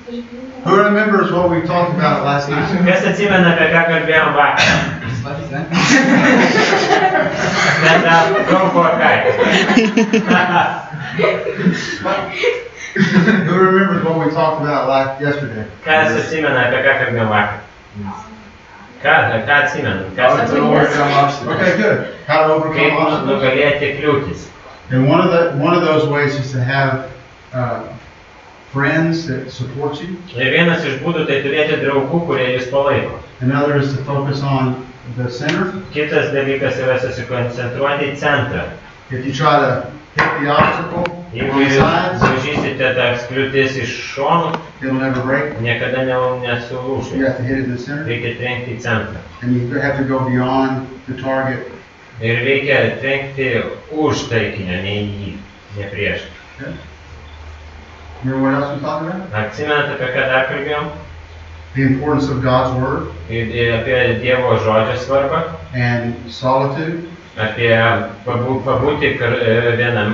Who remembers what we talked about last night? Kas atsimena, apie ką kalbėjom vakar? Go for a kite. Who remembers what we talked about yesterday? Kas atsimena, apie ką kalbėjom vakar? Ką atsimena? Okay, good. How to overcome Kaip obstacles. nugalėti kliūtis. And one of those ways is to have friends that support you. Ir vienas iš būdų tai turėti draugų, kurie jūs palaiko. Another is to focus on the center. Kitas dalykas yra susikoncentruoti į centrą. If you try to hit the obstacle on Jeigu the jūs sides, daužysite tas kliūtis iš šonų, it'll never break. niekada You nesulūšite. have to hit it in the center. Reikia trenkti į centrą. And you have to go beyond the target. Ir reikia trenkti už taikinio, ne į jį, ne prieš. Okay? Remember what else we talked about? Atsimenate, apie ką dar kalbėjom? The importance of God's Word Ir apie Dievo žodžio svarbą, and solitude apie pabūti vienam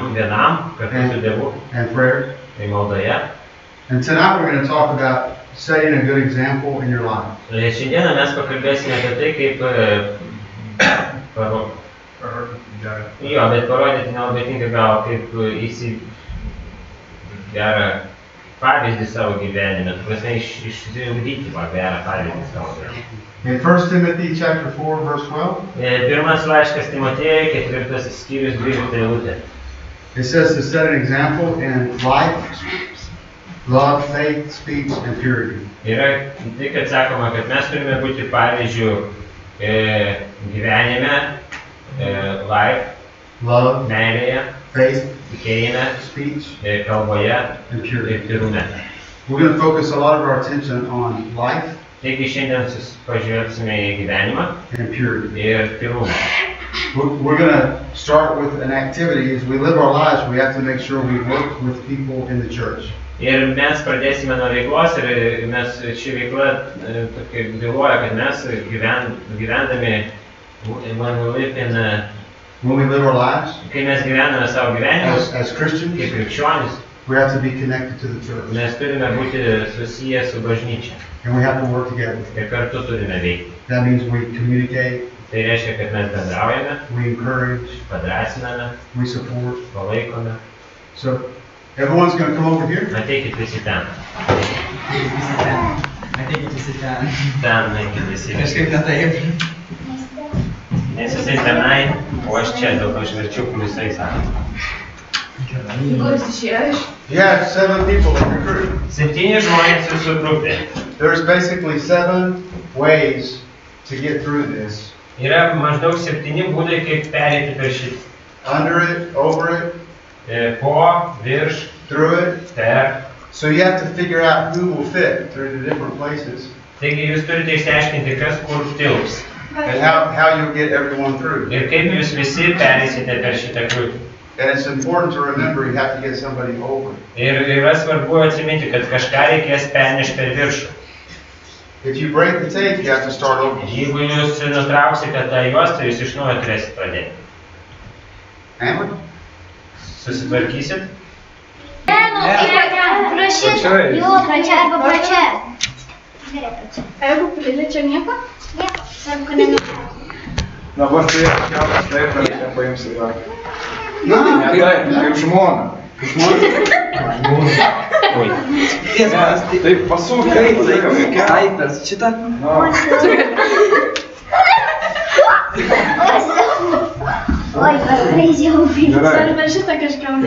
kartu su Dievu, and prayer. tai maldoje. And tonight we're going to talk about setting a good example in your life. Šiandieną mes pakalbėsime apie tai, kaip bet parodyti nelabai tinka gal kaip gerą pavyzdį savo gyvenime, prasme išsiugdyti gerą pavyzdį savo gyvenime. In 1 Timothy chapter 4, verse 12, Pirmas laiškas Timotiejui, 4 skyrius 12 eilutė. it says to set an example in life, love, faith, speech, and purity. Yra tai, kad sakoma, kad mes turime būti pavyzdžių gyvenime, Love, meilėje, faith, tikėjime, speech, kalboje and ir purity. tyrume. We're going to focus a lot of our attention on life Taigi šiandien pažvelgsime į gyvenimą and purity. ir tyrumą. We're going to start with an activity. As we live our lives, we have to make sure we work with people in the church. Ir mes pradėsime nuo veiklos ir mes ši veikla byloja, kad mes gyvendami When we live our lives kai mes gyvename savo gyvenimus, as Christians, kaip krikščionys, we have to be connected to the church. mes turime būti susiję su bažnyčia And we have to work together. ir kartu turime veikti. That means we communicate, Tai reiškia, kad mes bendraujame, we encourage, padrasiname, we support. palaikome. So everyone's going to come over here. Ateikit visi ten. Ateikit visi ten. Ten eikit visi. Kažkaip ne taip. Nes jisai tenai, o aš čia dėl to žverčiukų visai sako. You have 7 people in your group. 7 žmonės jūsų grupė. There's basically 7 ways to get through this. Yra maždaug 7 būdai, kaip pereiti per šitą. Under it, over it, Po, virš, through it. per. So you have to figure out who will fit through the different places Taigi jūs turite išsiaiškinti, kas kur tilps. and how you'll get everyone through. Ir kaip jūs visi pereisite per šitą kliūtį. And it's important to remember you have to get somebody over. Ir yra svarbu atsiminti, kad kažką reikės pernešti per viršų. If you break the tape, you have to start over. Jeigu jūs nutrauksite tą juostą, jūs iš naujo turėsite pradėti. Amber? Susitvarkysit? Jeigu priliečia nieko? Dabar tu ją keltas taip, kad aš nepaimsiu dar. No, Ne taip, kaip žmona. Oi. Taip, pasuk, kaip tai. Aitas, šitą? Oi, Gerai. per šitą kažkam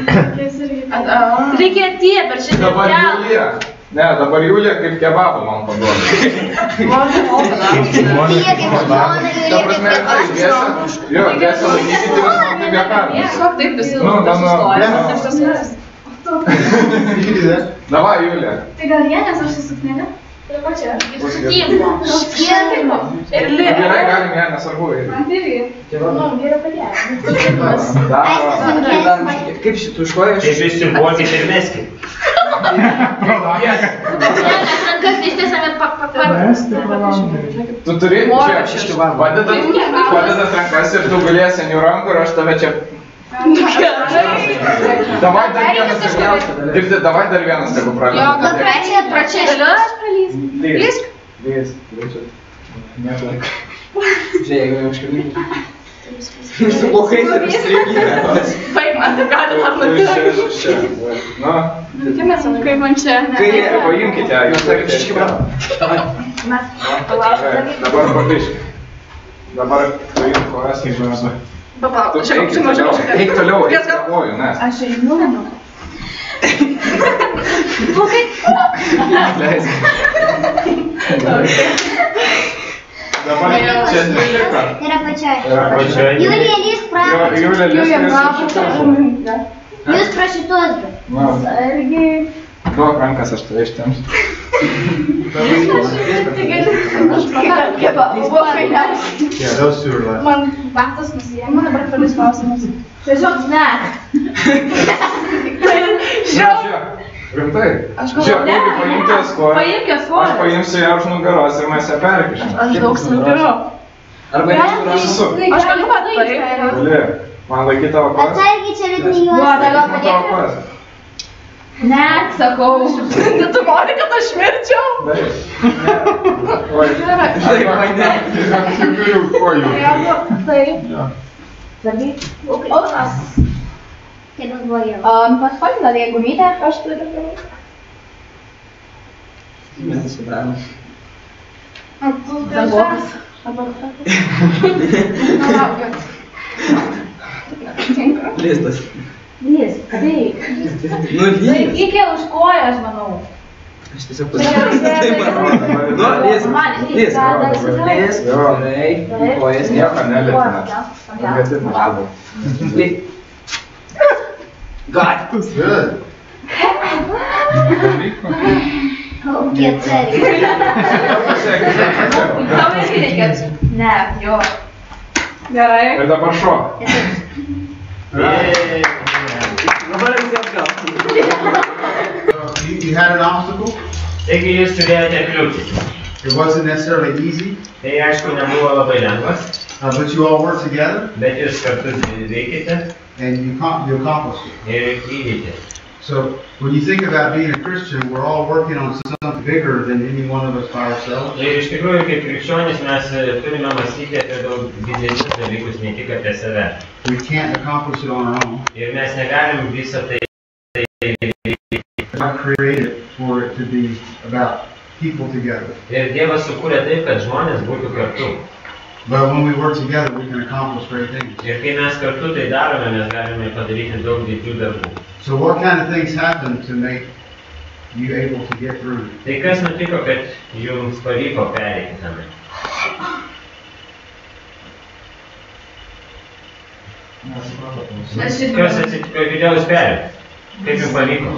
reikia tie per šitą Dabar Julija. Ne, dabar Julija kaip kebabą man paduoda. Ta prasme, dviese. Jo, dviese laikykite vis man tai viekarnas. Taip visi Nu, mano. You can do that. Davai, Julija. Tai gal jie, nes aš esu suknelė? Tai pačia. Ir Gerai, galim ją, nesvarbu. Man irgi. Nu, geriau padėjo. Kaip šitų iškoja? Taip jūs simbokit ir meskit. Rankas ištiesame Tu turi čia padedat rankas ir tu galėsi ant jų rankų ir aš tave čia Давай dar vienas, davai dar vienas, jeigu pradėtum. Lysk. Žiūrėk, jeigu jau kažkaip su blokais ir įstrėgynės. Baig man, tai gali dar nutikti. Nu, Kaip man čia. paimkite ją, jūs sakėte iškimą. Dabar pabiškite. Dabar paimk kojas, kaip mes. Palauk, Tu eik toliau, eik toliau, eik galvoju, nes. Aš einu. Leisk. Dabar čia 12. Yra pačioj. Yra pačioj. Julija, lysk prašau. Julija, Jūs pro šitos du. Duok rankas, aš tave ištemsiu. Yeah, those two are left. Man batas nusijėmė, dabar pradės klausimus. Tiesiog ne. Žiūrėk, rimtai. Žiūrėk, jeigu paimti jos koją, Paimk jos aš kojas. paimsiu ją už nugaros ir mes ją perkišim. Aš daug sunkiau. Arba Susuk. Aš galiu padaryti. Gali, man laikyti tavo kojas. Atsargiai čia net Laikyk nejuos. man tavo kojas. Ne, sakau. Tu nori, kad aš mirčiau? Taip. Oi. Taip, mane. Turiu kojų. Taip. Taip bus blogiau. Paspaudė dar jeigu mytė, aš turiu. Nesupranu. Zangokas. Listas. Lysk, taip. Nu, lyg. Iki už kojas, manau. Aš tiesiog pasirinksiu. Taip, man. Nu, lysk. Lysk. Lysk. Gerai. Kojas. Nieko nelietina. Negatyvas tavo. Lyg. God. Good. Kokie atsargiai. Tau irgi reikės. Ne, jo. Gerai. Ir dabar šuo. Dabar visiems gal. You had an obstacle. Taigi jūs turėjote kliūtį. It wasn't necessarily easy, Tai aišku nebuvo labai lengvas, but you all worked together bet jūs kartu veikėte and you accomplished it. ir įveikėte. So when you think about being a Christian, we're all working on something bigger than any one of us by ourselves. Ir iš tikrųjų, kaip krikščionys, mes turime mąstyti apie daug didesnius dalykus, ne tik apie save. We can't accomplish it on our own. Ir mes negalim visą tai We're not created for it to be about people together. Ir Dievas sukūrė taip, kad žmonės būtų kartu. But when we work together, we can accomplish great things. Ir kai mes kartu tai darome, mes galime padaryti daug didžių darbų. So what kind of things happen to make you able to get through? Tai kas nutiko, kad jums pavyko pereiti tame? Kas atsitiko, kodėl jūs perėjote? Kaip jums pavyko?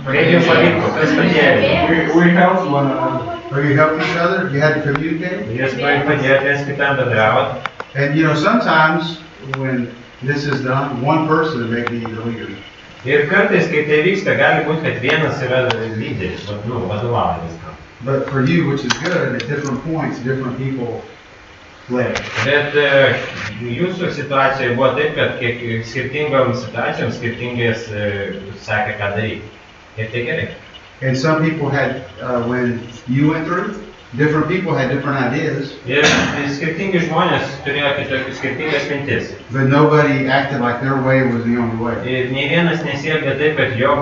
Kaip jums pavyko? Kas padėjo? We help one another. Or you help each other? You had to communicate? Jūs padėjote viens kitam bendrauti. And you know, sometimes when this is done, one person may be the leader. Ir kartais, kai tai vyksta, gali būti, kad vienas yra lyderis, vadovauja viskam. But for you, which is good, at different points, different people led. Bet jūsų situacijoje buvo taip, kad skirtingom situacijom skirtingas sakė, ką daryti. Ir tai gerai. And some people had, when you went through, different people had different ideas. Ir skirtingi žmonės turėjo kitokius skirtingas mintis. But nobody acted like their way was the only way. Ir nei vienas nesielgia taip, kad jo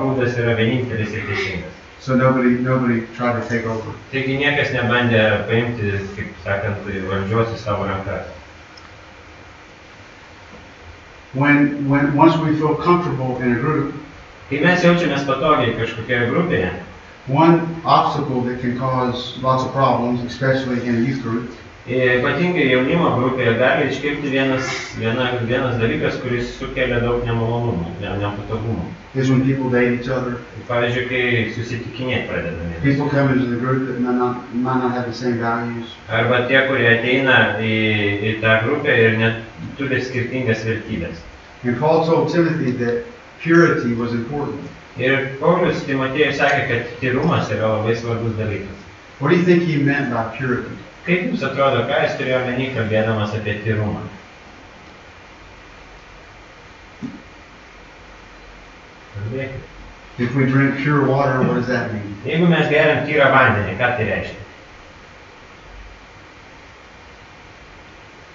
būdas yra vienintelis ir teisingas. So nobody tried to take over. Taigi niekas nebandė paimti, kaip sakant, valdžios į savo rankas. Once we feel comfortable in a group, Kai mes jaučiamės patogiai kažkokioje grupėje, one obstacle that can cause lots of problems, especially in a youth group, ypatingai jaunimo grupėje gali iškilti vienas dalykas, kuris sukelia daug nemalonumų, nepatogumų. is when people date each other. Pavyzdžiui, kai susitikinėti pradedame. People come into the group that might not have the same values. Arba tie, kurie ateina į tą grupę ir net turi skirtingas vertybės. And Paul told Timothy that purity was important. Ir Paulius Timotiejui sakė, kad tyrumas yra labai svarbus dalykas. What do you think he meant by purity? Kaip jums atrodo, ką jis turėjo omeny kalbėdamas apie tyrumą? Kalbėkit. If we drink pure water, what does that mean? Jeigu mes geriam tyrą vandenį, ką tai reiškia?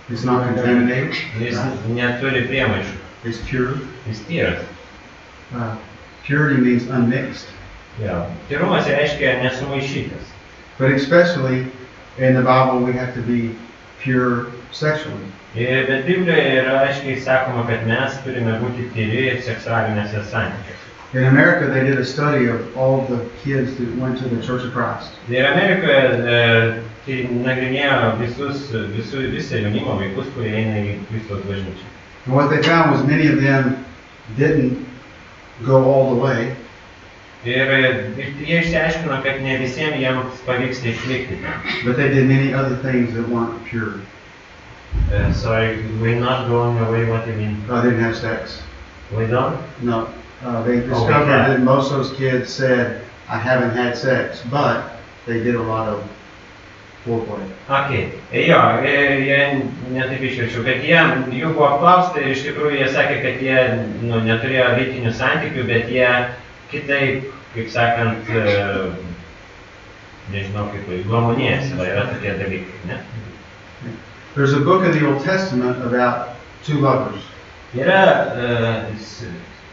It's not contaminated. Jis neturi priemaišų, It's pure. jis tyras. Purity means unmixed. Jo. Tyrumas reiškia nesumaišytas. But especially in the Bible, we have to be pure sexually. Bet Biblijoje yra aiškiai sakoma, kad mes turime būti tyri seksualinėse santykiuose. In America, they did a study of all the kids that went to the Church of Christ. Ir Amerikoje tai nagrinėjo visą jaunimo vaikus, kurie eina į Kristaus bažnyčią. And what they found was many of them didn't go all the way. Ir jie išsiaiškino, kad ne visiems jiems pavyksta išlikti ten. But they did many other things that weren't pure. Sorry, we're not going away, what do you mean? They didn't have sex. We don't? No. They discovered that most of those kids said, I haven't had sex, but they did a lot of foreplay. Okay. Jo, jie netaip išverčiau, kad jų buvo apklausta ir iš tikrųjų jie sakė, kad jie neturėjo lytinių santykių, bet jie kitaip, kaip sakant, nežinau kaip, glamonėjasi, yra tokie dalykai, ne? There's a book in the Old Testament about two lovers. Yra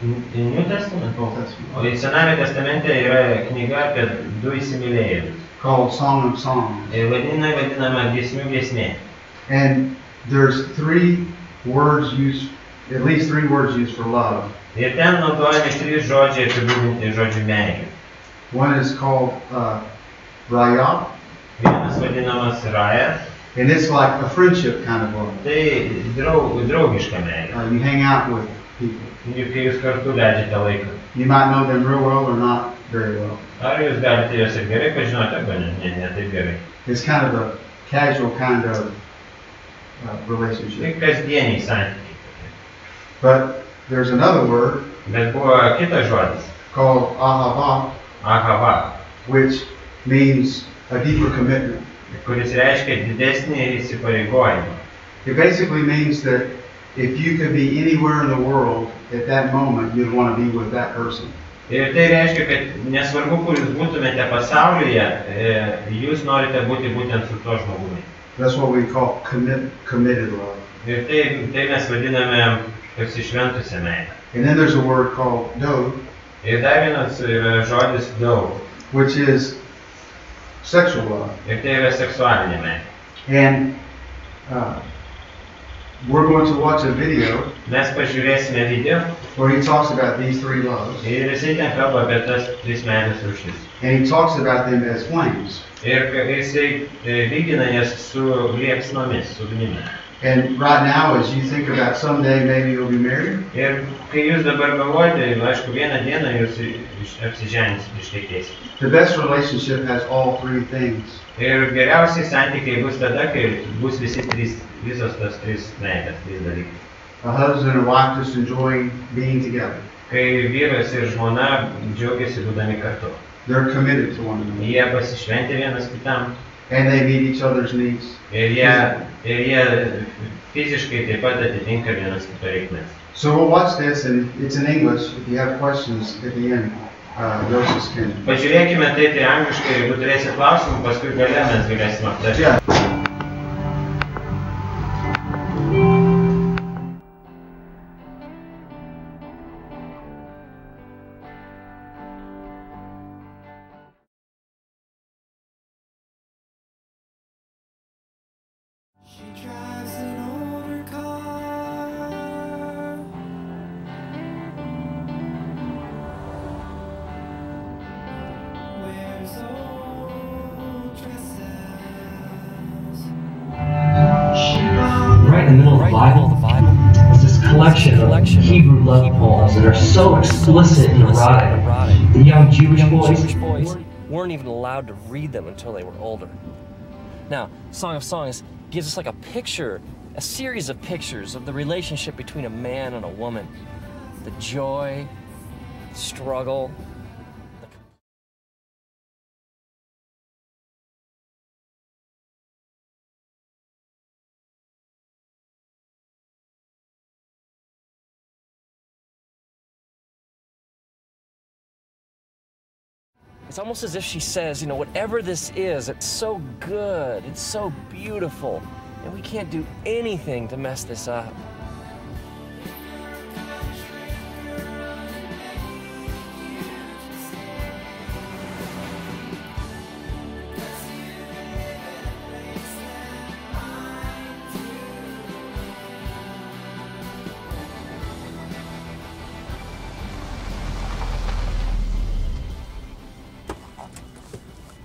New Testament? Old Testament. O Sename testamente yra knyga apie du įsimylėjėlius. Called Song of Songs. Vadinama giesmių giesmė. And there's three words used, at least three words used for love. Ir ten naudojami trys žodžiai apibūdinti žodžių meilė. One is called Raya, Vienas vadinamas Raja, and it's like a friendship kind of love. tai draugiška meilė. You hang out with people. Juk kai jūs kartu leidžiate laiką. You might know them real well or not very well. Ar jūs galite juos ir gerai pažinoti, arba ne taip gerai. It's kind of a casual kind of relationship. Tai kasdieniai santykiai. But there's another word Bet buvo kitas žodis, called ahava, ahava, which means a deeper commitment. kuris reiškia didesnį įsipareigojimą. It basically means that if you could be anywhere in the world at that moment, you'd want to be with that person. Ir tai reiškia, kad nesvarbu, kur jūs būtumėte pasaulyje, jūs norite būti būtent su to žmogumi. That's what we call committed love. Ir tai mes vadiname pasišventusią meilę. And then there's a word called dove, Ir dar vienas yra žodis daug. which is sexual love. Ir tai yra seksualinė meilė. And we're going to watch a video Mes pažiūrėsime video where he talks about these three loves. ir jisai ten kalba apie tas tris meilės rūšis. And he talks about them as flames. Ir jisai lygina jas su liepsnomis, su ugnimi. And right now, as you think about someday maybe you'll be married, Ir kai jūs dabar galvojate, aišku, vieną dieną jūs apsiženysite, ištekėsite. the best relationship has all three things. Ir geriausiai santykiai bus tada, kai bus visos tas trys meilės, trys dalykai. A husband and a wife just enjoying being together. Kai vyras ir žmona džiaugiasi būdami kartu. They're committed to one another. Jie pasišventė vienas kitam. And they meet each other's needs. Ir jie fiziškai taip pat atitinka vienas kito reikmes. So we'll watch this, and it's in English. If you have questions at the end, Joseph can. Pažiūrėkime tai angliškai, jeigu turėsite klausimų, paskui gale mes galėsime aptarti. Yeah. She drives an older car. Wears old dresses. Right in the middle of the Bible is this collection of Hebrew love poems that are so explicit and erotic. The young Jewish boys weren't even allowed to read them until they were older. Now, Song of Songs gives us like a picture, a series of pictures of the relationship between a man and a woman. The joy, struggle, It's almost as if she says, you know, whatever this is, it's so good, it's so beautiful, and we can't do anything to mess this up.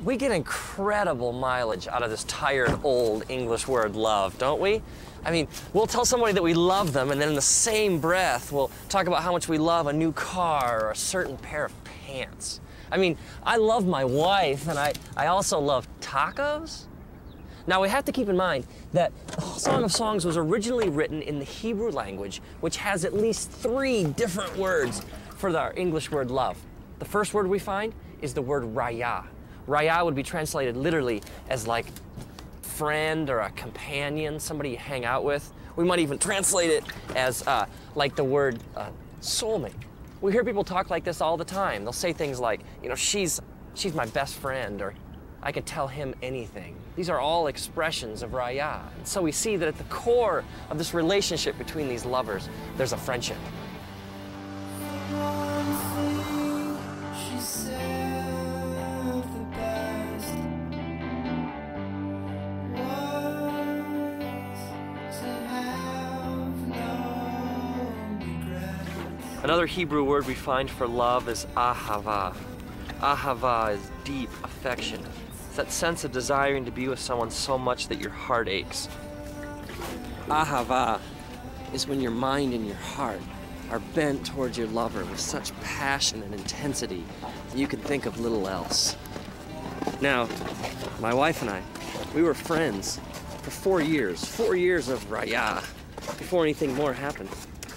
We get incredible mileage out of this tired old English word love, don't we? I mean, we'll tell somebody that we love them, and then in the same breath, we'll talk about how much we love a new car or a certain pair of pants. I mean, I love my wife, and I also love tacos. Now, we have to keep in mind that Song of Songs was originally written in the Hebrew language, which has at least 3 different words for our English word love. The first word we find is the word raya. Raya would be translated literally as like friend or a companion, somebody you hang out with. We might even translate it as like the word soulmate. We hear people talk like this all the time. They'll say things like, you know, she's my best friend, or I can tell him anything. These are all expressions of raya. And so we see that at the core of this relationship between these lovers, there's a friendship. She said the best was to have no regrets. Another Hebrew word we find for love is ahava. Ahava is deep affection. It's that sense of desiring to be with someone so much that your heart aches. Ahava is when your mind and your heart are bent towards your lover with such passion and intensity that you can think of little else. Now, my wife and I, we were friends for 4 years. 4 years of raya before anything more happened.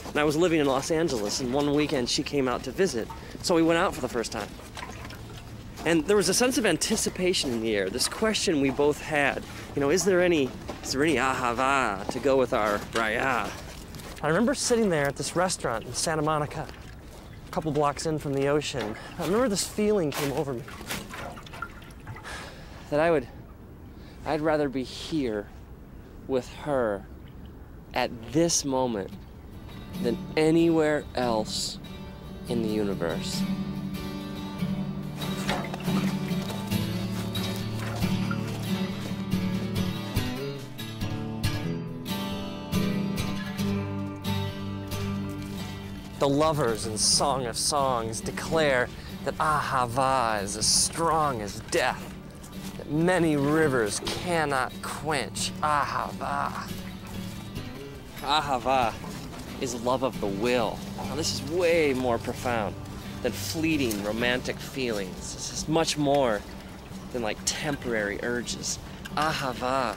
And I was living in Los Angeles, and one weekend she came out to visit, so we went out for the first time. And there was a sense of anticipation in the air, this question we both had, you know, is there any ahava to go with our raya? I remember sitting there at this restaurant in Santa Monica, a couple blocks in from the ocean. I remember this feeling came over me, that I'd rather be here with her at this moment than anywhere else in the universe. The lovers in Song of Songs declare that ahava is as strong as death, that many rivers cannot quench ahava. Ahava is love of the will. Now, this is way more profound than fleeting romantic feelings. This is much more than like temporary urges. Ahava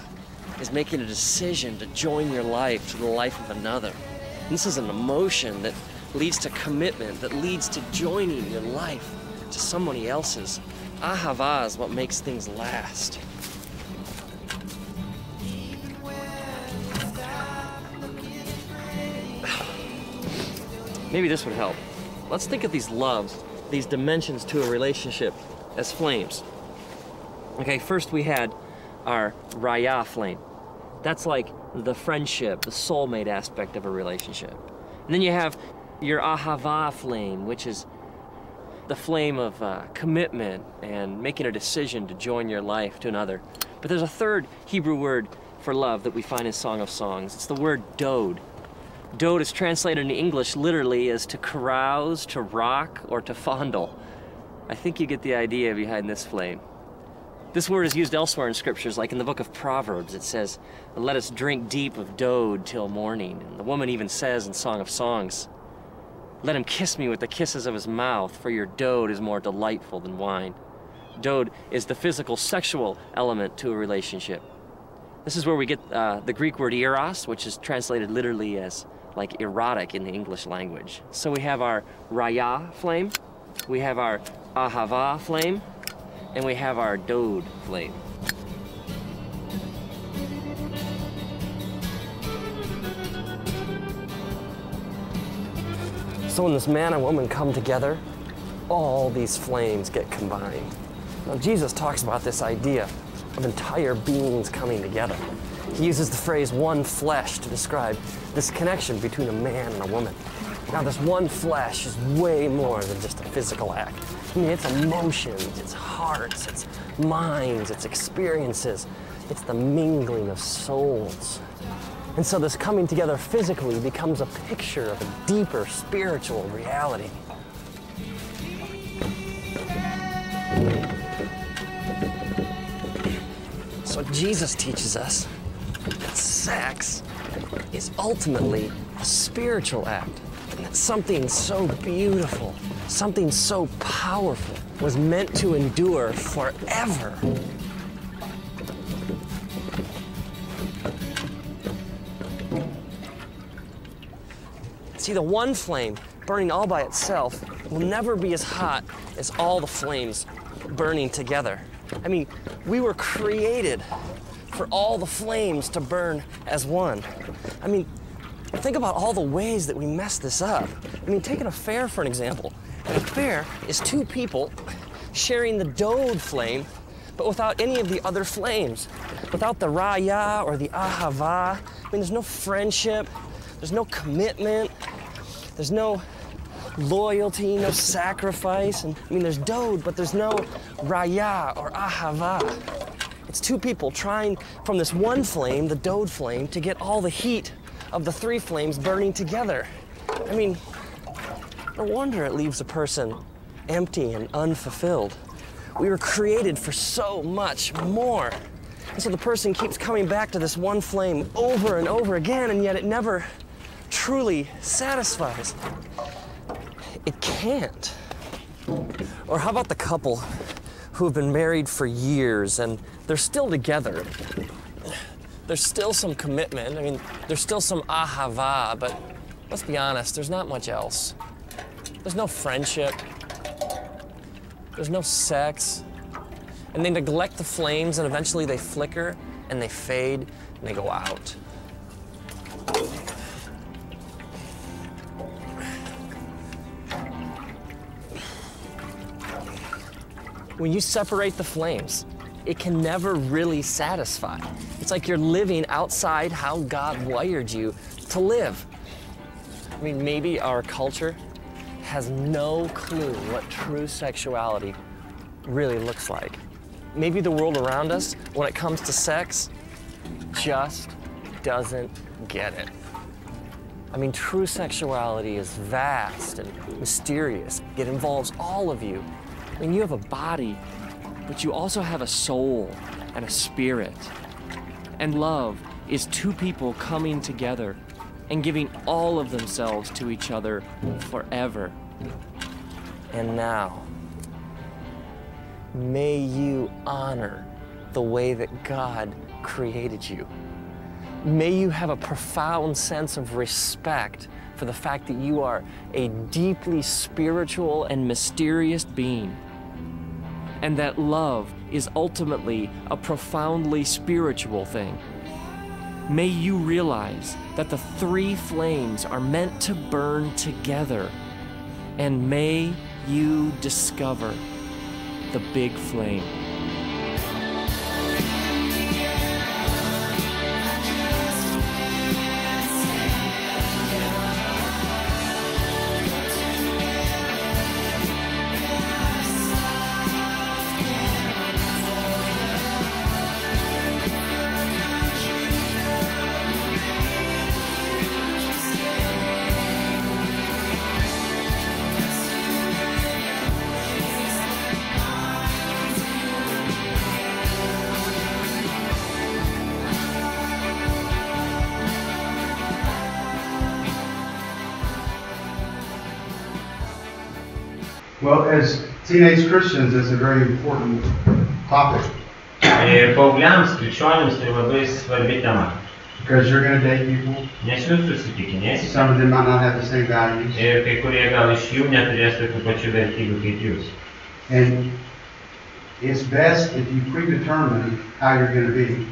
is making a decision to join your life to the life of another. And this is an emotion that leads to commitment, that leads to joining your life to somebody else's. Ahava is what makes things last. Maybe this would help. Let's think of these loves, these dimensions to a relationship as flames. Okay, first we had our raya flame. That's like the friendship, the soulmate aspect of a relationship. And then you have your ahava flame, which is the flame of commitment and making a decision to join your life to another. But there's a third Hebrew word for love that we find in Song of Songs. It's the word dode. Dode is translated into English literally as to carouse, to rock, or to fondle. I think you get the idea behind this flame. This word is used elsewhere in scriptures, like in the book of Proverbs. It says, "Let us drink deep of dode till morning." And the woman even says in Song of Songs, "Let him kiss me with the kisses of his mouth, for your dode is more delightful than wine." Dode is the physical, sexual element to a relationship. This is where we get the Greek word eros, which is translated literally as like erotic in the English language. So we have our raya flame, we have our ahava flame, and we have our dode flame. So when this man and woman come together, all these flames get combined. Now, Jesus talks about this idea of entire beings coming together. He uses the phrase one flesh to describe this connection between a man and a woman. Now, this one flesh is way more than just a physical act. I mean, it's emotions, it's hearts, it's minds, it's experiences. It's the mingling of souls. And so this coming together physically becomes a picture of a deeper spiritual reality. So Jesus teaches us that sex is ultimately a spiritual act. And that something so beautiful, something so powerful was meant to endure forever. See, the one flame burning all by itself will never be as hot as all the flames burning together. I mean, we were created for all the flames to burn as one. I mean, think about all the ways that we mess this up. I mean, take an affair for an example. An affair is two people sharing the dode flame, but without any of the other flames. Without the raya or the ahava. I mean, there's no friendship, there's no commitment, there's no loyalty, no sacrifice. And I mean, there's dode, but there's no raya or ahava. It's two people trying from this one flame, the dode flame, to get all the heat of the three flames burning together. I mean, no wonder it leaves a person empty and unfulfilled. We were created for so much more. And so the person keeps coming back to this one flame over and over again, and yet it never truly satisfies. It can't. Or how about the couple who have been married for years and they're still together? There's still some commitment. I mean, there's still some ahava, but let's be honest, there's not much else. There's no friendship. There's no sex. And they neglect the flames, and eventually they flicker and they fade and they go out. When you separate the flames, it can never really satisfy. It's like you're living outside how God wired you to live. I mean, maybe our culture has no clue what true sexuality really looks like. Maybe the world around us, when it comes to sex, just doesn't get it. I mean, true sexuality is vast and mysterious. It involves all of you. I mean, you have a body, but you also have a soul and a spirit. And love is two people coming together and giving all of themselves to each other forever. And now, may you honor the way that God created you. May you have a profound sense of respect for the fact that you are a deeply spiritual and mysterious being, and that love is ultimately a profoundly spiritual thing. May you realize that the three flames are meant to burn together, and may you discover the big flame. Well, as teenage Christians, it's a very important topic. Paaugliams, krikščionims tai labai svarbi tema. Because you're going to date people. Nes jūs susitikinėsite. Some of them might not have the same values. Ir kai kurie gal iš jų neturės tokių pačių vertybių kaip jūs. And it's best if you predetermine how you're going to be.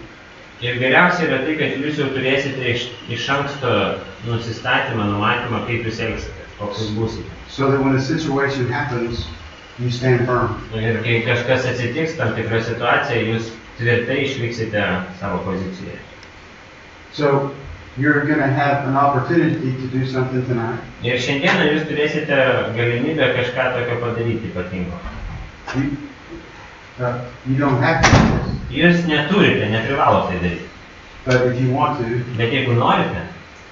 Ir geriausia yra tai, kad jūs jau turėsite iš anksto nusistatymą, numatymą, kaip jūs elgsite, koks jūs būsite. So that when a situation happens, you stand firm. Ir kai kažkas atsitiks tam tikrą situaciją, jūs tvirtai išliksite savo pozicijoje. So you're going to have an opportunity to do something tonight. Ir šiandieną jūs turėsite galimybę kažką tokio padaryti ypatingo. You don't have to do this. Jūs neturite, neprivalote tai daryti. But if you want to, Bet jeigu norite,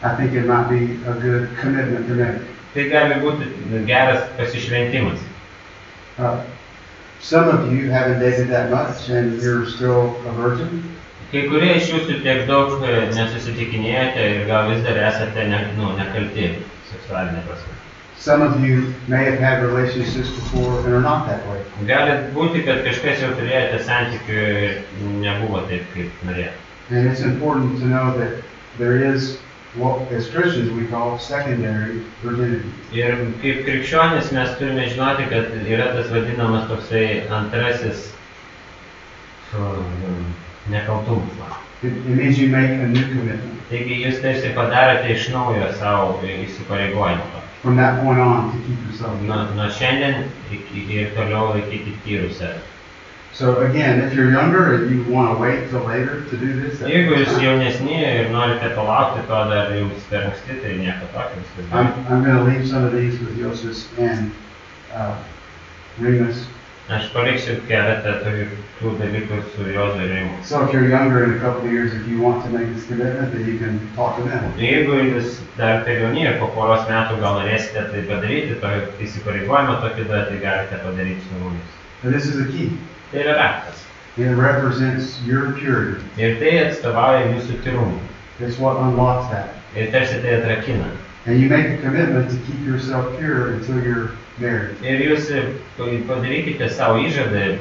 I think it might be a good commitment to make. tai gali būti geras pasišventimas. Some of you haven't dated that much and you're still a virgin. Kai kurie iš jūsų tiek daug nesusitikinėjate ir gal vis dar esate nekalti seksualinė prasme. Some of you may have had relationships before and are not that way. Gali būti, kad kažkas jau turėjote santykių ir nebuvo taip, kaip norėjote. And it's important to know that there is what as Christians we call secondary virginity. Ir kaip krikščionys mes turime žinoti, kad yra tas vadinamas toksai antrasis nekaltumas. It means you make a new commitment. Taigi jūs tarsi padarote iš naujo savo įsipareigojimą. From that point on to keep yourself. Nuo šiandien ir toliau laikyti tyrų save. So again, if you're younger and you want to wait till later to do this, jeigu jūs jaunesni ir norite palaukti to dar jums per anksti, tai nieko tokio. I'm going to leave some of these with Joseph and Remus. Aš paliksiu keletą tų dalykų su Jozu ir Rimu. So if you're younger in a couple of years, if you want to make this commitment, then you can talk to them. Jeigu jūs dar per jauni ir po poros metų gal norėsite tai padaryti, to įsipareigojimą tokį duoti, tai galite padaryti su mumis. And this is the key. Tai yra raktas. It represents your purity. Ir tai atstovauja jūsų tyrumą. It's what unlocks that. Ir tarsi tai atrakina. And you make a commitment to keep yourself pure until you're married. Ir jūs padarykite savo įžadą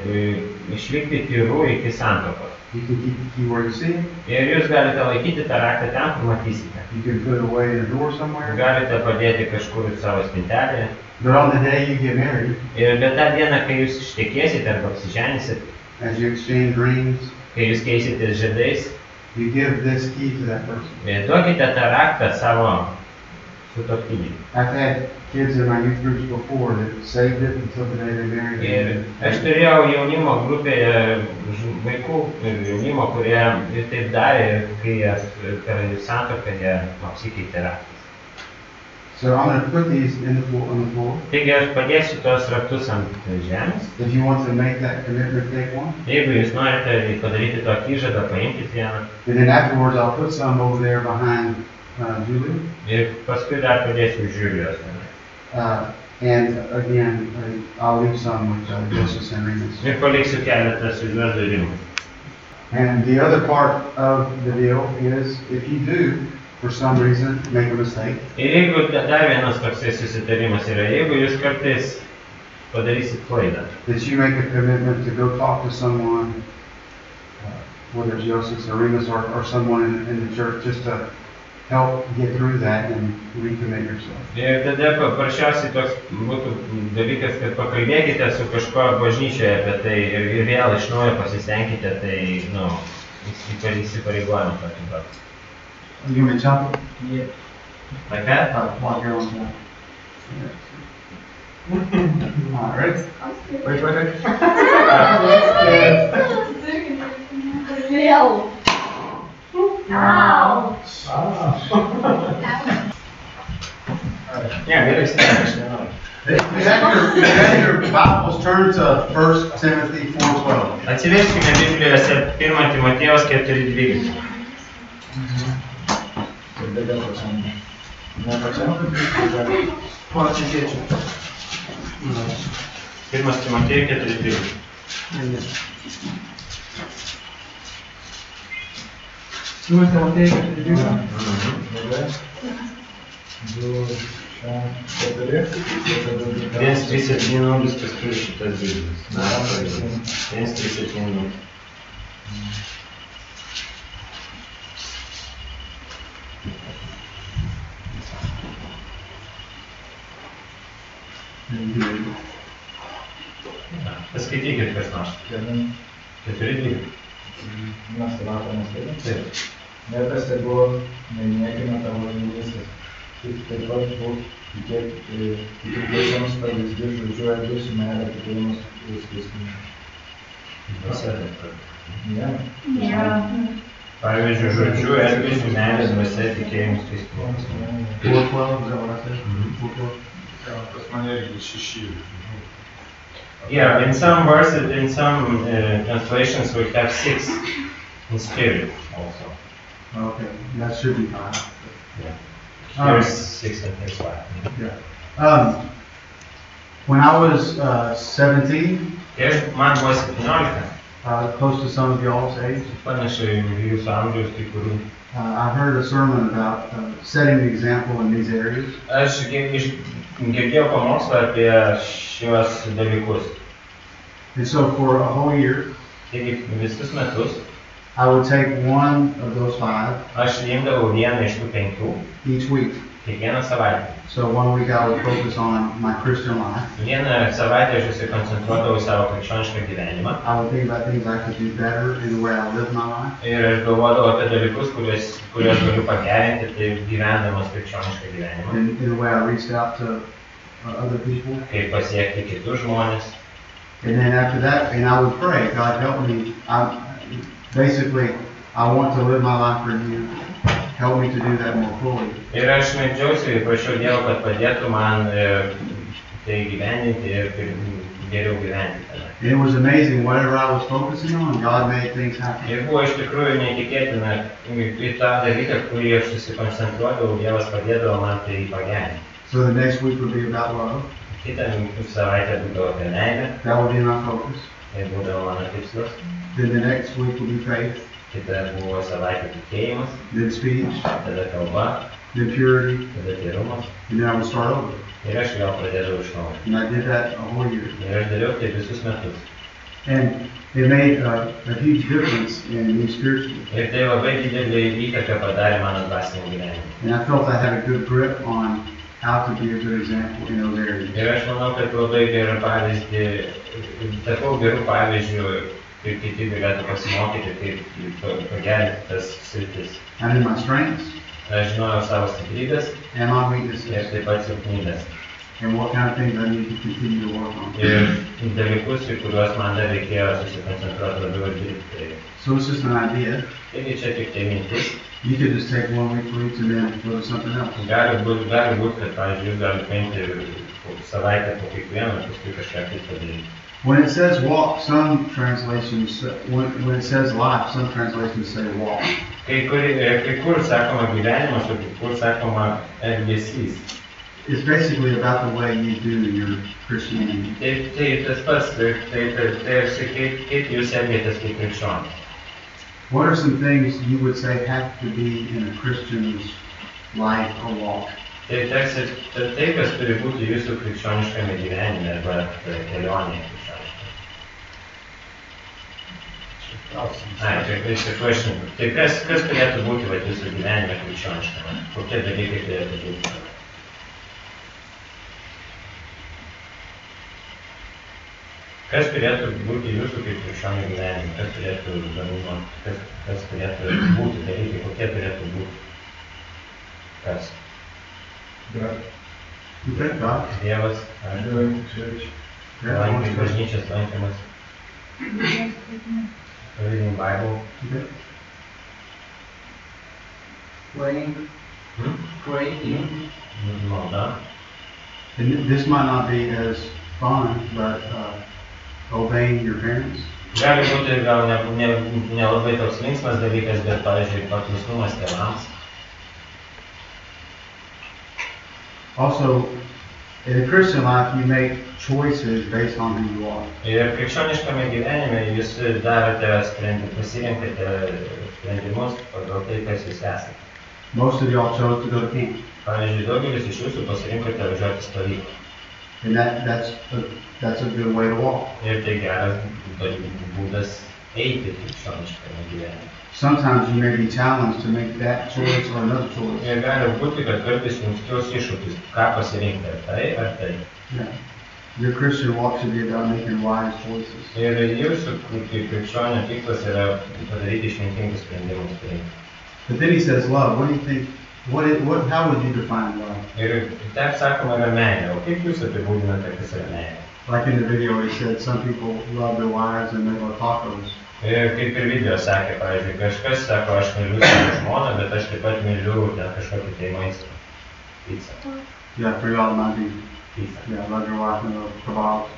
išlikti tyru iki santuokos. You can keep the key where you see it. Ir jūs galite laikyti tą raktą ten, kur matysite. You can put it away in a door somewhere. Galite padėti kažkur savo spintelėje. But on the day you get married, Ir bet tą dieną, kai jūs ištekėsite arba apsiženysit, as you exchange rings, kai jūs keisitės žiedais, you give this key to that person. duokite tą raktą savo sutuoktiniui. I've had kids in my youth groups before that saved it until the day they married. Ir aš turėjau jaunimo grupėje vaikų ir jaunimo, kurie ir taip darė, ir kai per santuoką jie apsikeitė raktais. So I'm going to put these on the floor. Taigi aš padėsiu tos raktus ant žemės. If you want to make that commitment, take one. Jeigu jūs norite padaryti tokį įžadą, paimkite vieną. And then afterwards, I'll put some over there behind Julie. Ir paskui dar padėsiu Žiūrijos. And again, I'll leave some with Joseph and Remus. Ir paliksiu keletą su Juozu ir Rimu. And the other part of the deal is if you do, for some reason, make a mistake. Ir jeigu dar vienas toksai susitarimas yra, jeigu jūs kartais padarysit klaidą. That you make a commitment to go talk to someone, whether it's Joseph or Remus or someone in the church, just to help get through that and recommit yourself. Ir tada paprasčiausiai toks būtų dalykas, kad pakalbėkite su kažkuo bažnyčioje apie tai ir vėl iš naujo pasistengkite tai, įsipareigojimą tokį pat. You want me to chop it? Yeah. Like that? While you're on top. All right. Wait. Vėl. Au. Yeah, gerai stengiamės. You have your Bibles turned to 1 Timothy 4:12. Atsiverskime Biblijose 1 Timotiejaus 4:12. Porą čia žiūrėčiau. 1 Timotiejui 4:12. Pirmas Timotejui 4:12. 1:37 viskas turi šitas Biblijos. 1:37. Paskaitykit kas nors. 4:12. Mes ratomės taip. Taip. Niekas tegu neniekina tavo jaunystės. Taip pat būk Tikėjimas pavyzdys, žodžiu, elgesiu, meilė, tikėjimas Kristumi. Ne. Pavyzdžiui, žodžiu, elgesiu, meilė, dvasia, tikėjimas Kristumi. 4:12, is that what I said? 4:12? Pas mane irgi 6. Yeah, in some verses, in some translations, we have 6 in spirit also. Okay, that should be 5. Yeah. Here's 6 and here's 5. Yeah. When I was 17, Man buvo 17, close to some of y'all's age, panašiai jūsų amžiaus kai kurių. I heard a sermon about setting the example in these areas. Aš girdėjau pamokslą apie šiuos dalykus. And so for a whole year, Taigi visus metus I would take one of those 5 aš imdavau vieną iš tų 5 each week. kiekvieną savaitę. So one week I would focus on my Christian life. Vieną savaitę aš susikoncentruodavau į savo krikščionišką gyvenimą. I would think about things I could do better in the way I live my life. Ir aš galvodavau apie dalykus, kuriuos galiu pagerinti, tai gyvendamas krikščionišką gyvenimą. In the way I reached out to other people. Kaip pasiekti kitus žmonės. And then after that, and I would pray, God help me. Basically, I want to live my life for you. Help me to do that more fully. Ir aš meldžiausi ir prašiau Dievo, kad padėtų man tai gyvendinti ir geriau gyventi tada. And it was amazing, whatever I was focusing on, God made things happen. Ir buvo iš tikrųjų neįtikėtina, į tą dalyką, kurį aš susikoncentruodavau, Dievas padėdavo man tai pagerinti. So the next week would be about love. Kitą savaitę būdavo apie meilę. That would be my focus. Tai būdavo mano tikslas. Then the next week would be faith. Kita buvo savaitė tikėjimas. Then speech. Tada kalba. Then purity. Tada tyrumas. And then I would start over. Ir aš vėl pradėdavau iš naujo. And I did that a whole year. Ir aš dariau tai visus metus. And it made a huge difference in me spiritually. Ir tai labai didelį įtaką padarė mano dvasiniam gyvenimui. And I felt I had a good grip on how to be a good example in those areas. Ir aš manau, kad labai gerą pavyzdį, tapau gerų pavyzdžių, kaip kiti galėtų pasimokyti, kaip pagerinti tas sritis. I knew my strengths. Aš žinojau savo stiprybės. And my weaknesses. Ir taip pat silpnybės. And what kind of things I need to continue to work on. Ir dalykus, į kuriuos man dar reikėjo susikoncentruoti labiau ir dirbti. So it's just an idea. Taigi čia tik tai mintis. You could just take one week for each and then go to something else. Gali būt, kad, pavyzdžiui, jūs galite paimti savaitę po kiekvieną, paskui kažką tai padaryti. When it says walk, some translations, when it says life, some translations say walk. Kai kur sakoma gyvenimas, o kai kur sakoma elgesys. It's basically about the way you do your Christianity. Tai tas pats, tai kaip jūs elgiatės kaip krikščionis. What are some things you would say have to be in a Christian's life or walk? Tai tarsi tai, kas turi būti jūsų krikščioniškame gyvenime arba kelionėje krikščioniškame. It's a question. Tai kas turėtų būti jūsų gyvenime krikščioniškame? Kokie dalykai turėtų būti? Kas turėtų būti jūsų kaip krikščionių gyvenime? Kas turėtų dominuoti? Kas turėtų būti dalykai? Kokie turėtų būti? Kas? Dievas. Lankymas, bažnyčios lankymas. Reading Bible. Praying. Malda. And this might not be as fun, but obeying your parents. Gali būti gal nelabai toks linksmas dalykas, bet, pavyzdžiui, paklusnumas tėvams. Also, in a Christian life, you make choices based on who you are. Ir krikščioniškame gyvenime jūs darote pasirinkate sprendimus pagal tai, kas jūs esate. Most of y'all chose to go to camp. Pavyzdžiui, daugelis iš jūsų pasirinkote važiuoti stovyklą. And that's a good way to walk. Ir tai geras būdas eiti krikščioniškame gyvenime. Sometimes you may be challenged to make that choice or another choice. Ir gali būti, kad kartais jums kils iššūkis, ką pasirinkti, ar tai, ar tai. Yeah. Your Christian walk should be about making wise choices. Ir jūsų kaip krikščionio tikslas yra padaryti išmintingus sprendimus. But then he says love. What do you think How would you define love? Ir taip sakoma yra meilė. O kaip jūs apibūdinate, kas yra meilė? Like in the video, he said some people love their wives and they love tacos. Ir kaip ir video sakė, pavyzdžiui, kažkas sako, aš myliu savo žmoną, bet aš taip pat myliu ten kažkokį tai maistą. Pizza. Yeah, for y'all might be. Pizza. Yeah, I love your wife and love kebabs.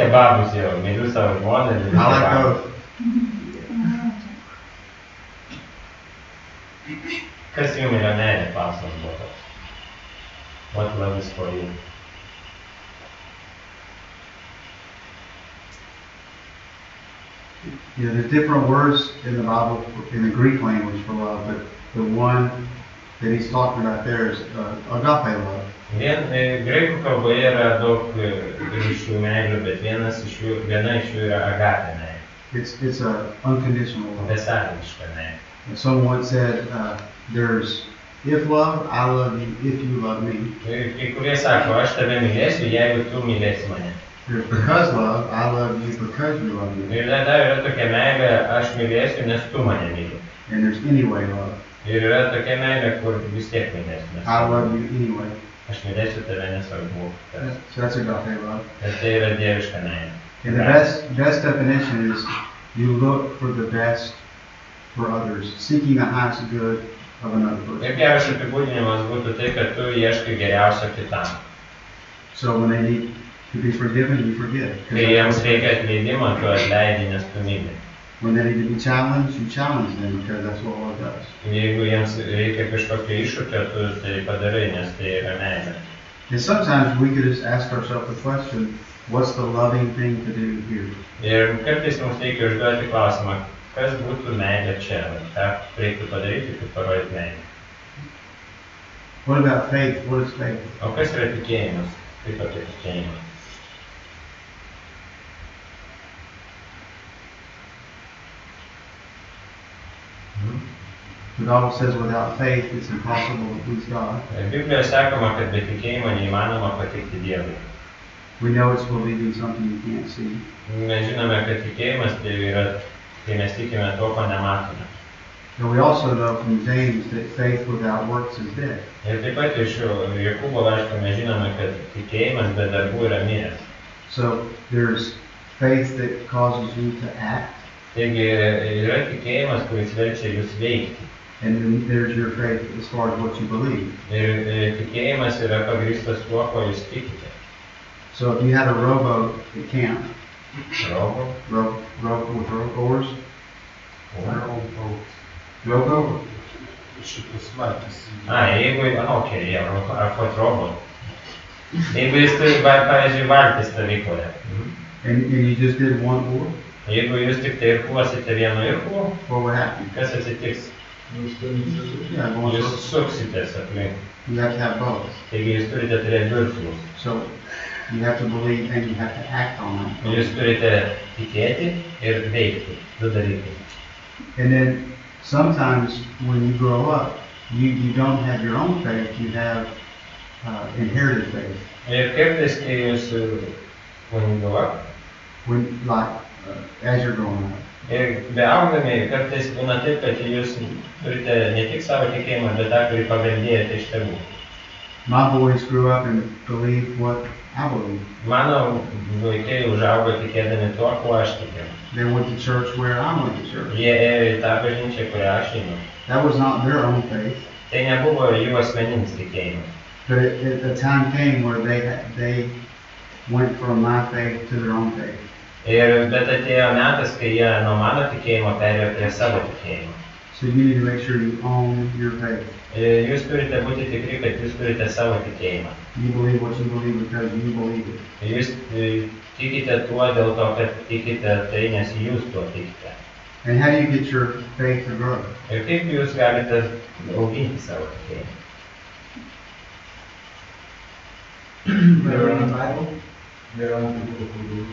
Kebabus jau, myliu savo žmoną ir myliu I like kebabus. both. Kas jums yra meilė, klausimas buvo toks? What love is for you? Yeah, there's different words in the Bible, in the Greek language for love, but the one that he's talking about there is agape love. Graikų kalboje yra daug ryšių meilių, bet viena iš jų yra agapė meilė. It's a unconditional love. Besąlygiška meilė. Someone said, there's if love, I love you, if you love me. Kai kurie sako, aš tave mylėsiu, jeigu tu mylėsi mane. There's because love, I love you because you love me. Ir dar yra tokia meilė, aš mylėsiu, nes tu mane myli. And there's anyway love. Ir yra tokia meilė, kur vis tiek mylėsiu. I love you anyway. Aš mylėsiu tave nesvarbu. So that's agape love. Bet tai yra dieviška meilė. And the best definition is you look for the best for others, seeking the highest good of another person. Ir geras apibūdinimas būtų tai, kad tu ieškai geriausio kitam. So when they need to be forgiven, you forgive. Kai jiems reikia atleidimo, tu atleidi, nes tu myli. When they need to be challenged, you challenge them because that's what love does. Jeigu jiems reikia kažkokio iššūkio, tu tai padarai, nes tai yra meilė. And sometimes we could just ask ourselves the question, what's the loving thing to do here? Ir kartais mums reikia užduoti klausimą, kas būtų meilė čia, ką reiktų padaryti, kad parodyti meilę. What about faith? What is faith? O kas yra tikėjimas? Kaip apie tikėjimą? The Bible says without faith it's impossible to please God. Biblijoje sakoma, kad be tikėjimo neįmanoma patikti Dievui. We know it's believing something you can't see. Mes žinome, kad tikėjimas tai yra, kai mes tikime to, ko nematome. And we also know from James that faith without works is dead. Ir taip pat iš Jokūbo laiško mes žinome, kad tikėjimas be darbų yra miręs. So there's faith that causes you to act. Taigi yra tikėjimas, kuris verčia jūs veikti. And then there's your faith as far as what you believe. Ir tikėjimas yra pagrįstas tuo, ko jūs tikite. So if you had a rowboat at camp, Rowboat? Row with oars? Rowboat? Rowboat. Jeigu jis turi, pavyzdžiui, valtis stovykloje. And you just did one oar? Jeigu jūs tik tai irkluosite vienu irklu, What would happen? kas atsitiks? Yeah, going Jūs to, suksitės aplink. you have to have both. Taigi jūs turite turėti du irklus. So you have to believe and you have to act on it. Jūs turite tikėti ir veikti. Du dalykai. And then sometimes when you grow up, you don't have your own faith, you have inherited faith. Ir kartais, kai jūs, when you grow up, As you're growing up. ir beaugdami, kartais būna taip, kad jūs turite ne tik savo tikėjimą, bet tą, kurį paveldėjote iš tėvų. My boys grew up and believed what I believed. Mano vaikai užaugo tikėdami tuo, kuo aš tikėjau. They went to church where I went to church. Jie ėjo į tą bažnyčią, kurią aš einu. That was not their own faith. Tai nebuvo jų asmeninis tikėjimas. But a time came where they went from my faith to their own faith. Bet atėjo metas, kai jie nuo mano tikėjimo perėjo prie savo tikėjimo. So you need to make sure you own your faith. Jūs turite būti tikri, kad jūs turite savo tikėjimą. You believe what you believe because you believe it. Jūs tikite tuo dėl to, kad tikite tai, nes jūs tuo tikite. And how do you get your faith to grow? Ir kaip jūs galite auginti savo tikėjimą? There are Bible. There are people who do.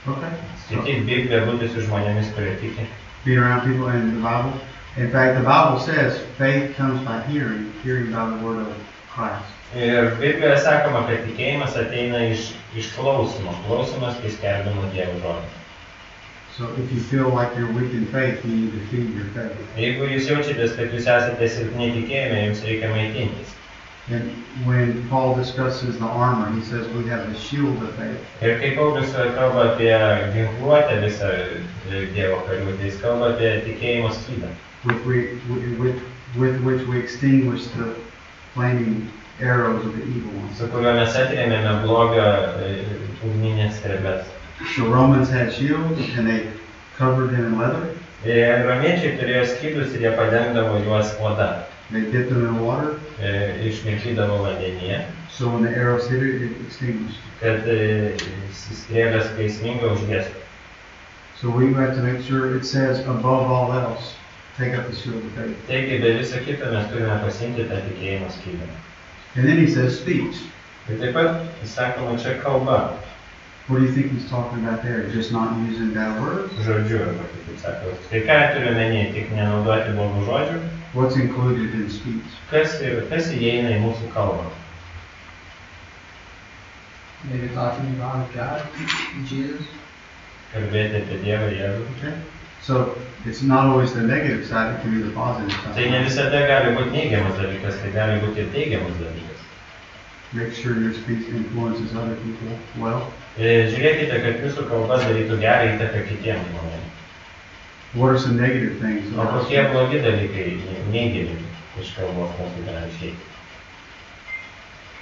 Okay. Skaityti Bibliją, būti su žmonėmis, kurie tiki. Be around people in the Bible. In fact, the Bible says faith comes by hearing, hearing by the word of Christ. Ir Biblijoje sakoma, kad tikėjimas ateina iš klausimo. Klausimas, kai skelbiamas Dievo žodis. So if you feel like you're weak in faith, you need to feed your faith. Jeigu jūs jaučiatės, kad jūs esate silpni tikėjime, jums reikia maitintis. And when Paul discusses the armor, he says we have the shield of faith. Ir kai Paulius kalba apie ginkluotę visą Dievo karių, tai jis kalba apie tikėjimo skydą. With which we extinguish the flaming arrows of the evil one. Su kuriuo mes atrėmėme blogio ugninės strėles. The Romans had shields and they covered them in leather. Romiečiai turėjo skydus ir jie padengdavo juos oda. They dipped them in water. Išmirkydavo vandenyje. So when the arrows hit it, it extinguished. Kad strėlės kai sminga užgestų. So we have to make sure it says above all else, take up the shield of faith. Taigi be viso kito mes turime pasiimti tą tikėjimo skydą. And then he says speech. Ir taip pat sakoma čia kalba. What do you think he's talking about there? Just not using bad words? Žodžiu, arba kaip sako. Tai ką turiu menį, tik nenaudoti blogų žodžių? What's included in speech? Kas įeina į mūsų kalbą? Maybe talking about God, Jesus. Kalbėti apie Dievą Jėzų. Okay. So it's not always the negative side, it can be the positive side. Tai ne visada gali būti neigiamas dalykas, tai gali būti ir teigiamas dalykas. Make sure your speech influences other people well. Žiūrėkite, kad jūsų kalba darytų gerą įtaką kitiems žmonėms. What are some negative things? O kokie blogi dalykai, neigiami iš kalbos mūsų gali išeiti?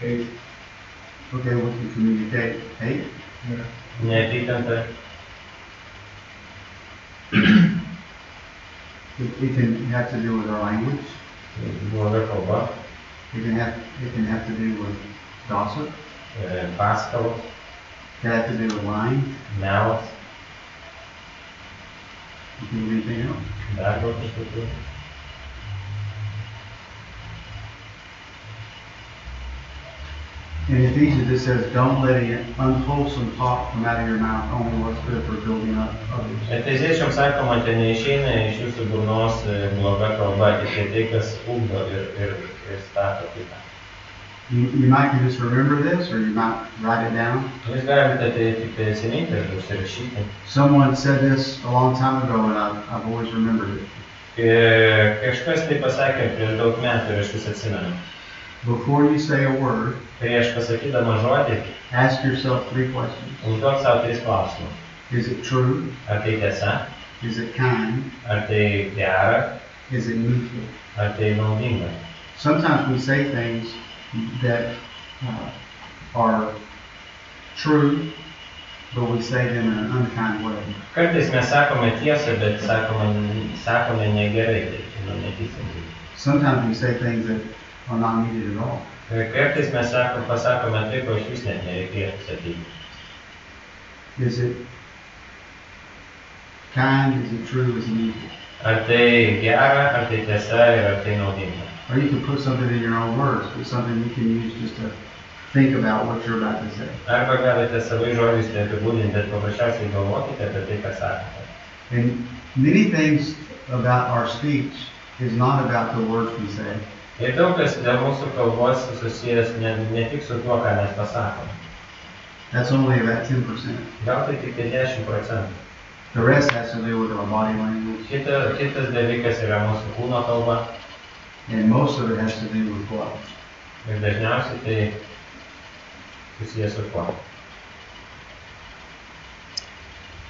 Hate. Okay, what can communicate? Hate? Yeah. Neapykanta. It can have to do with our language. Bloga kalba. It can have to do with gossip. Paskalos. It can have to do with lying. Melas. You can do anything else. Dar gal kažkokiu. In Ephesians it says, don't let any unwholesome talk come out of your mouth, only what's good for building up others. Efeziečiams sakoma, tai neišeina iš jūsų burnos bloga kalba, tik tai, kas ugdo ir stato kitą. You might can just remember this, or you might write it down. Jūs galite tai tik atsiminti ir užsirašyti. Someone said this a long time ago, and I've always remembered it. Kažkas tai pasakė prieš daug metų ir aš vis atsimenu. Before you say a word, prieš pasakydama žodį, ask yourself 3 questions. Užduok savo 3 klausimus. Is it true? Ar tai tiesa? Is it kind? Ar tai gera? Is it neutral? Ar tai naudinga? Sometimes we say things that are true, but we say them in an unkind way. Kartais mes sakome tiesą, bet sakome negerai, neteisingai. Sometimes we say things that are not needed at all. Kartais mes pasakome tai, ko iš vis net nereikėtų sakyti. Is it kind? Is it true? Is it neutral? Ar tai gera, ar tai tiesa ir ar tai naudinga? Or you can put something in your own words, but something you can use just to think about what you're about to say. Arba galite savai žodžiais tai apibūdinti, bet paprasčiausiai galvokite apie tai, ką sakote. And many things about our speech is not about the words we say. Ir daug kas dėl mūsų kalbos susijęs ne tik su tuo, ką mes pasakome. That's only about 10%. Gal tai tik 10%. The rest has to do with our body language. Kitas dalykas yra mūsų kūno kalba. And most of it has to do with what? Ir dažniausiai tai susijęs su kuo?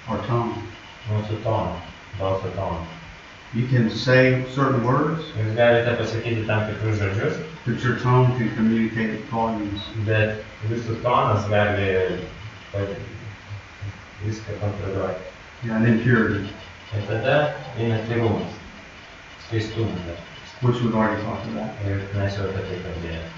Our tone. Mūsų toną, balso toną. You can say certain words. Jūs galite pasakyti tam tikrus žodžius. But your tone can communicate volumes. Bet jūsų tonas gali viską kontroliuoti. Yeah, and then purity. Ir tada eina tyrumas, skaistumas. Which we've already talked about. Ir mes jau apie tai kalbėjome.